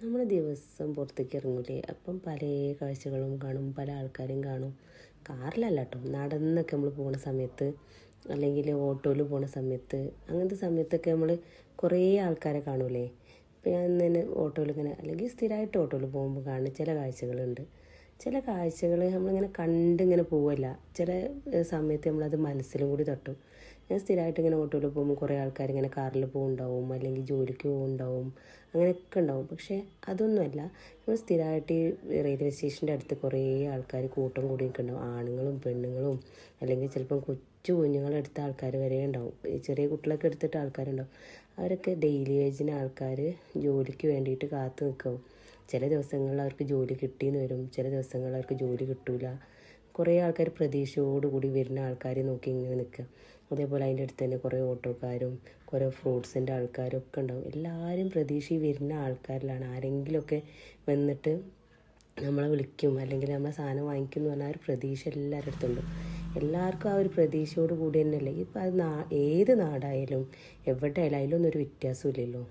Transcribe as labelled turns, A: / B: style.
A: നമ്മൾ ദിവസം പുറത്തേക്ക് ഇറങ്ങൂലേ, അപ്പം പല കാഴ്ചകളും കാണും, പല ആൾക്കാരും കാണും. കാറിലല്ല കേട്ടോ, നടന്നൊക്കെ നമ്മൾ പോകുന്ന സമയത്ത്, അല്ലെങ്കിൽ ഓട്ടോയിൽ പോകുന്ന സമയത്ത്, അങ്ങനത്തെ സമയത്തൊക്കെ നമ്മൾ കുറേ ആൾക്കാരെ കാണൂലേ. ഇപ്പം ഞാൻ തന്നെ ഓട്ടോയിൽ ഇങ്ങനെ, അല്ലെങ്കിൽ സ്ഥിരമായിട്ട് ഓട്ടോയിൽ പോകുമ്പോൾ കാണുന്ന ചില കാഴ്ചകളുണ്ട്. ചില കാഴ്ചകൾ നമ്മളിങ്ങനെ കണ്ടിങ്ങനെ പോവല്ല, ചില സമയത്ത് നമ്മളത് മനസ്സിലും കൂടി തട്ടും. ഞാൻ സ്ഥിരമായിട്ട് ഇങ്ങനെ ഓട്ടോയിൽ പോകുമ്പോൾ കുറേ ആൾക്കാർ ഇങ്ങനെ കാറിൽ പോകുന്നുണ്ടാവും, അല്ലെങ്കിൽ ജോലിക്ക് പോകുന്നുണ്ടാവും, അങ്ങനെയൊക്കെ ഉണ്ടാവും. പക്ഷേ അതൊന്നുമല്ല, നമ്മൾ സ്ഥിരമായിട്ട് ഈ റെയിൽവേ സ്റ്റേഷൻ്റെ അടുത്ത് കുറേ ആൾക്കാർ കൂട്ടം കൂടിയൊക്കെ ഉണ്ടാവും, ആണുങ്ങളും പെണ്ണുങ്ങളും, അല്ലെങ്കിൽ ചിലപ്പം കൊച്ചു കുഞ്ഞുങ്ങളെടുത്ത ആൾക്കാർ വരെ ഉണ്ടാവും, ചെറിയ കുട്ടികളൊക്കെ എടുത്തിട്ട് ആൾക്കാരുണ്ടാവും. അവരൊക്കെ ഡെയിലി വേജിന് ആൾക്കാർ ജോലിക്ക് വേണ്ടിയിട്ട് കാത്തു നിൽക്കും. ചില ദിവസങ്ങളിൽ അവർക്ക് ജോലി കിട്ടിയെന്ന് വരും, ചില ദിവസങ്ങളിൽ അവർക്ക് ജോലി കിട്ടില്ല. കുറേ ആൾക്കാർ പ്രതീക്ഷയോടുകൂടി വരുന്ന ആൾക്കാരെ നോക്കി ഇങ്ങനെ നിൽക്കുക. അതേപോലെ അതിൻ്റെ അടുത്ത് തന്നെ കുറേ ഓട്ടോക്കാരും കുറേ ഫ്രൂട്ട്സിൻ്റെ ആൾക്കാരും ഒക്കെ ഉണ്ടാവും. എല്ലാവരും പ്രതീക്ഷയിൽ വരുന്ന ആൾക്കാരിലാണ്. ആരെങ്കിലുമൊക്കെ വന്നിട്ട് നമ്മളെ വിളിക്കും, അല്ലെങ്കിൽ നമ്മളെ സാധനം വാങ്ങിക്കും എന്ന് പറഞ്ഞാൽ ആ ഒരു പ്രതീക്ഷ എല്ലാവരുടെ അടുത്തുണ്ട്. എല്ലാവർക്കും ആ ഒരു പ്രതീക്ഷയോട് കൂടി തന്നെയല്ലേ. ഇപ്പം അത് ഏത് നാടായാലും എവിടെ ആയാലും അതിലൊന്നും ഒരു വ്യത്യാസമില്ലല്ലോ.